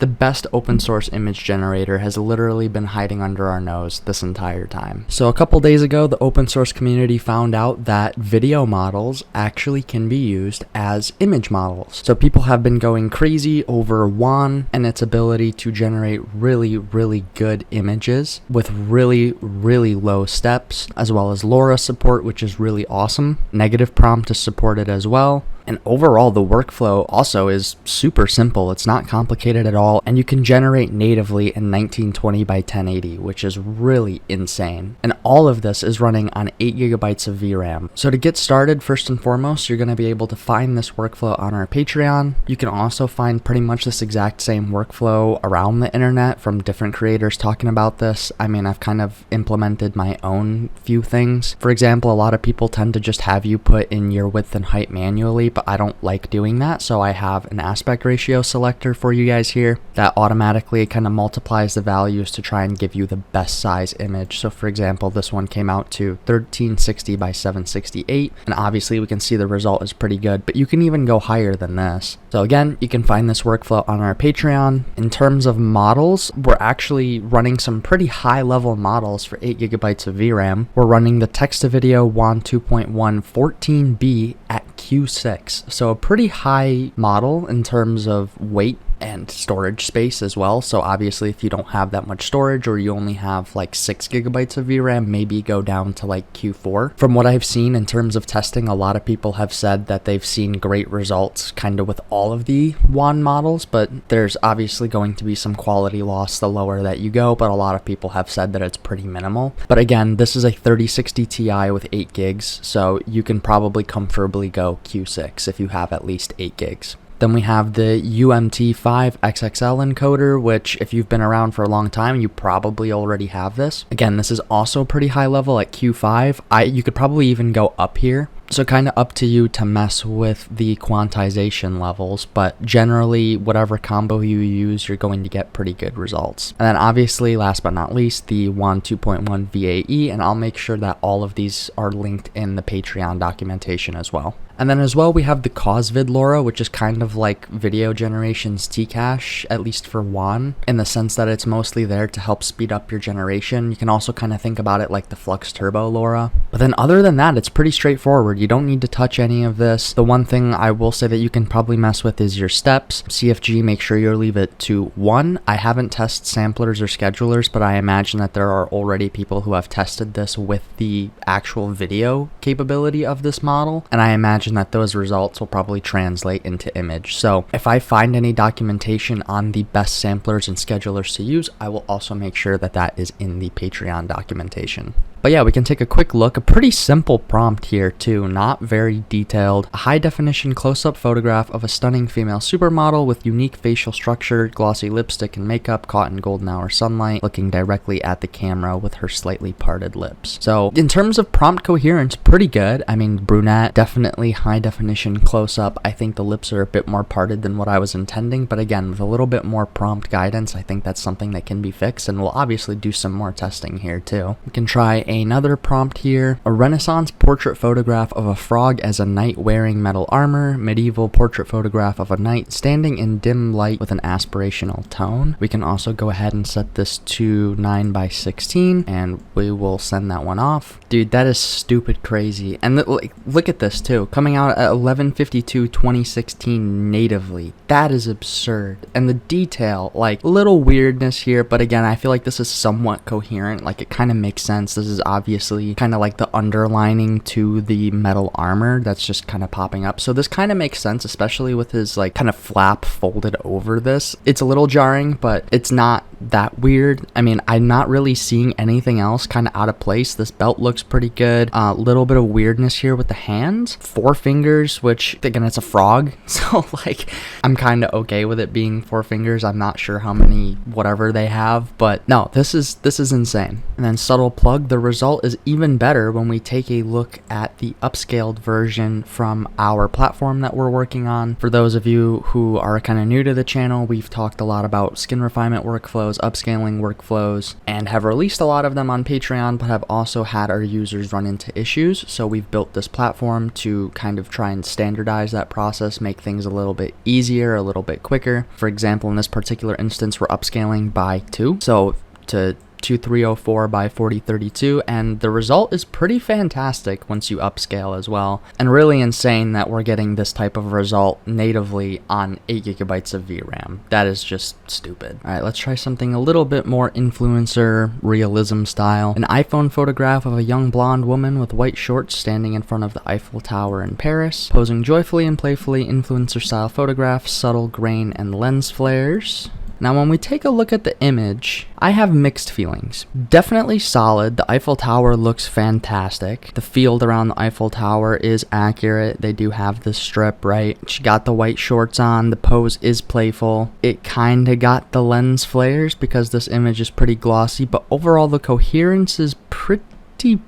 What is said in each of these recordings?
the best open source image generator has literally been hiding under our nose this entire time. So a couple days ago, the open source community found out that video models actually can be used as image models. So people have been going crazy over Wan and its ability to generate really, really good images with really, really low steps, as well as LoRa support, which is really awesome. Negative prompt is supported as well. And overall, the workflow also is super simple. It's not complicated at all, and you can generate natively in 1920 by 1080, which is really insane. And all of this is running on 8 gigabytes of VRAM. So to get started, first and foremost, you're going to be able to find this workflow on our Patreon. You can also find pretty much this exact same workflow around the internet from different creators talking about this. I mean, I've kind of implemented my own few things. For example, a lot of people tend to just have you put in your width and height manually, but I don't like doing that, so I have an aspect ratio selector for you guys here that automatically kind of multiplies the values to try and give you the best size image. So for example, this one came out to 1360 by 768, and obviously we can see the result is pretty good, but you can even go higher than this. So again, you can find this workflow on our Patreon. In terms of models, we're actually running some pretty high level models for 8 gigabytes of VRAM. We're running the text to video Wan 2.1 14B at Q6. So a pretty high model in terms of weight and storage space as well. So obviously if you don't have that much storage, or you only have like 6 gigabytes of VRAM, maybe go down to like Q4. From what I've seen in terms of testing, a lot of people have said that they've seen great results kind of with all of the Wan models, but there's obviously going to be some quality loss the lower that you go, but a lot of people have said that it's pretty minimal. But again, this is a 3060 Ti with 8 gigs, so you can probably comfortably go Q6 if you have at least 8 gigs. Then we have the UMT5 XXL encoder, which if you've been around for a long time, you probably already have this. Again, this is also pretty high level at Q5. You could probably even go up here. So kind of up to you to mess with the quantization levels, but generally whatever combo you use, you're going to get pretty good results. And then obviously, last but not least, the Wan 2.1 VAE, and I'll make sure that all of these are linked in the Patreon documentation as well. And then as well, we have the CauseVid LoRa, which is kind of like video generation's Tcache, at least for Wan, in the sense that it's mostly there to help speed up your generation. You can also kind of think about it like the Flux Turbo LoRa. But then other than that, it's pretty straightforward. You don't need to touch any of this. The one thing I will say that you can probably mess with is your steps. CFG, make sure you leave it to 1. I haven't tested samplers or schedulers, but I imagine that there are already people who have tested this with the actual video capability of this model, and I imagine that those results will probably translate into image. So if I find any documentation on the best samplers and schedulers to use, I will also make sure that that is in the Patreon documentation. But yeah, we can take a quick look. A pretty simple prompt here too, not very detailed. A high definition close-up photograph of a stunning female supermodel with unique facial structure, glossy lipstick and makeup, caught in golden hour sunlight, looking directly at the camera with her slightly parted lips. So in terms of prompt coherence, pretty good. I mean, brunette, definitely high definition close-up. I think the lips are a bit more parted than what I was intending, but again, with a little bit more prompt guidance, I think that's something that can be fixed, and we'll obviously do some more testing here too. We can try another prompt here. A Renaissance portrait photograph of a frog as a knight wearing metal armor. Medieval portrait photograph of a knight standing in dim light with an aspirational tone. We can also go ahead and set this to 9 by 16 and we will send that one off. Dude, that is stupid crazy. And look at this too. Coming out at 11/52/2016 natively. That is absurd. And the detail, like little weirdness here, but again, I feel like this is somewhat coherent. Like it kind of makes sense. This is obviously kind of like the underlining to the metal armor that's just kind of popping up. So this kind of makes sense, especially with his like kind of flap folded over this. It's a little jarring, but it's not that weird. I mean, I'm not really seeing anything else kind of out of place. This belt looks pretty good. A little bit of weirdness here with the hands. 4 fingers, which again, it's a frog. So like, I'm kind of okay with it being 4 fingers. I'm not sure how many whatever they have, but no, this is insane. And then subtle plug, the result is even better when we take a look at the upscaled version from our platform that we're working on. For those of you who are kind of new to the channel, we've talked a lot about skin refinement workflows workflows, upscaling workflows, and have released a lot of them on Patreon, but have also had our users run into issues. So we've built this platform to kind of try and standardize that process, make things a little bit easier, a little bit quicker. For example, in this particular instance, we're upscaling by 2. So to 2304 by 4032, and the result is pretty fantastic once you upscale as well, and really insane that we're getting this type of result natively on 8 gigabytes of VRAM. That is just stupid. All right, let's try something a little bit more influencer realism style. An iPhone photograph of a young blonde woman with white shorts standing in front of the Eiffel Tower in Paris, posing joyfully and playfully. Influencer style photograph, subtle grain and lens flares. Now, when we take a look at the image, I have mixed feelings. Definitely solid. The Eiffel Tower looks fantastic. The field around the Eiffel Tower is accurate. They do have the strip, right? She got the white shorts on. The pose is playful. It kind of got the lens flares because this image is pretty glossy, but overall the coherence is pretty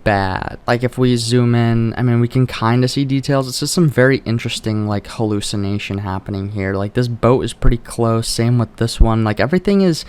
bad. Like, if we zoom in, I mean, we can kind of see details. It's just some very interesting like hallucination happening here. Like, this boat is pretty close, same with this one. Like, everything is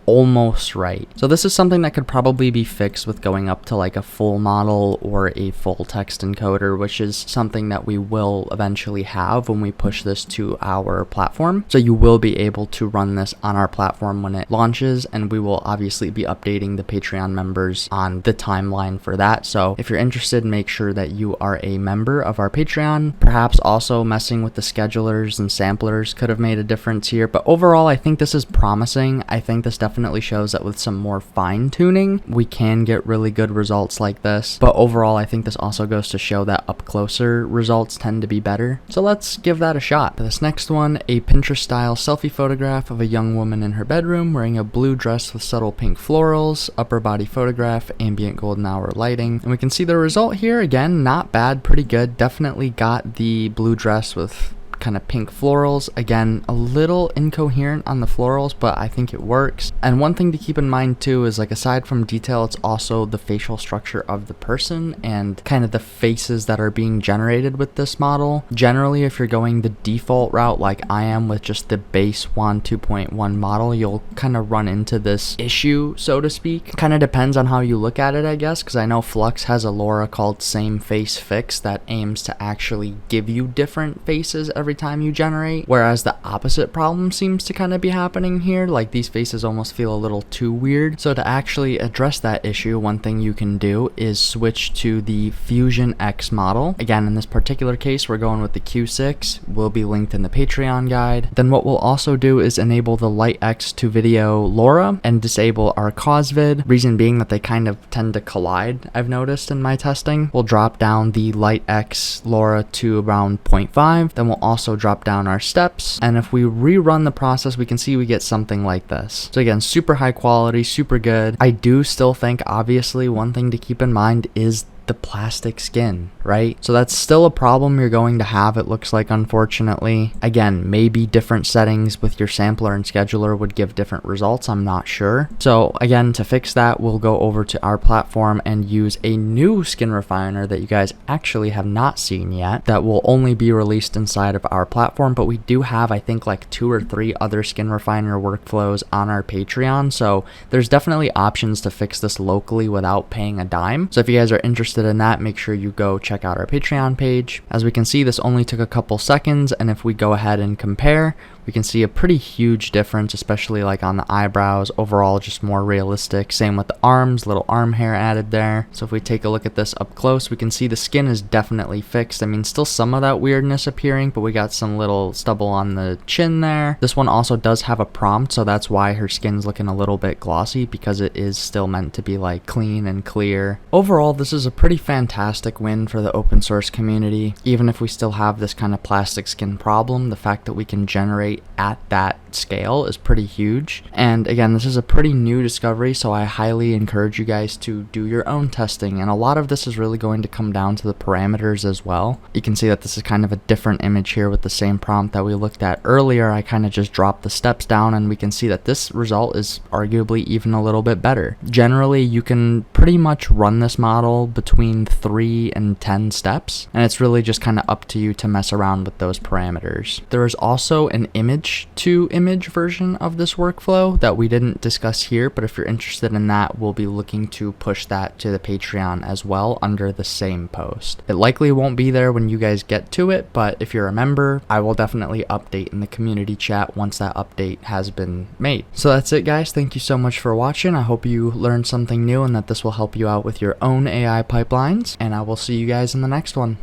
almost right. So this is something that could probably be fixed with going up to like a full model or a full text encoder, which is something that we will eventually have when we push this to our platform. So you will be able to run this on our platform when it launches, and we will obviously be updating the Patreon members on the timeline for that. So if you're interested, make sure that you are a member of our Patreon. Perhaps also messing with the schedulers and samplers could have made a difference here, but overall I think this is promising. I think this definitely shows that with some more fine tuning we can get really good results like this, but overall I think this also goes to show that up closer results tend to be better. So let's give that a shot. For this next one, a Pinterest style selfie photograph of a young woman in her bedroom wearing a blue dress with subtle pink florals, upper body photograph, ambient golden hour lighting, and we can see the result here. Again, not bad, pretty good. Definitely got the blue dress with kind of pink florals. Again, a little incoherent on the florals, but I think it works. And one thing to keep in mind too is, like, aside from detail, it's also the facial structure of the person and kind of the faces that are being generated with this model. Generally, if you're going the default route like I am with just the base Wan 2.1 model, you'll kind of run into this issue, so to speak. Kind of depends on how you look at it, I guess, because I know Flux has a LoRa called Same Face Fix that aims to actually give you different faces every time you generate, whereas the opposite problem seems to kind of be happening here. Like, these faces almost feel a little too weird. So to actually address that issue, one thing you can do is switch to the WanFusionX model. Again, in this particular case, we're going with the Q6. Will be linked in the Patreon guide. Then what we'll also do is enable the LightX to video LoRa and disable our CauseVid. Reason being that they kind of tend to collide, I've noticed in my testing. We'll drop down the LightX LoRa to around 0.5. Then we'll also drop down our steps, and if we rerun the process, we can see we get something like this. So again, super high quality, super good. I do still think, obviously, one thing to keep in mind is the plastic skin, right? So that's still a problem you're going to have, it looks like, unfortunately. Again, maybe different settings with your sampler and scheduler would give different results, I'm not sure. So again, to fix that, we'll go over to our platform and use a new skin refiner that you guys actually have not seen yet, that will only be released inside of our platform, but we do have, I think, like 2 or 3 other skin refiner workflows on our Patreon, so there's definitely options to fix this locally without paying a dime. So if you guys are interested in that, make sure you go check out our Patreon page. As we can see, this only took a couple seconds, and if we go ahead and compare, we can see a pretty huge difference, especially like on the eyebrows. Overall, just more realistic. Same with the arms, little arm hair added there. So if we take a look at this up close, we can see the skin is definitely fixed. I mean, still some of that weirdness appearing, but we got some little stubble on the chin there. This one also does have a prompt, so that's why her skin's looking a little bit glossy, because it is still meant to be like clean and clear. Overall, this is a pretty fantastic win for the open source community. Even if we still have this kind of plastic skin problem, the fact that we can generate at that scale is pretty huge. And again, this is a pretty new discovery, so I highly encourage you guys to do your own testing, and a lot of this is really going to come down to the parameters as well. You can see that this is kind of a different image here with the same prompt that we looked at earlier. I kind of just dropped the steps down, and we can see that this result is arguably even a little bit better. Generally, you can pretty much run this model between 3 and 10 steps, and it's really just kind of up to you to mess around with those parameters. There is also an image to image version of this workflow that we didn't discuss here, but if you're interested in that, we'll be looking to push that to the Patreon as well under the same post. It likely won't be there when you guys get to it, but if you're a member, I will definitely update in the community chat once that update has been made. So that's it, guys. Thank you so much for watching. I hope you learned something new and that this will help you out with your own AI pipelines, and I will see you guys in the next one.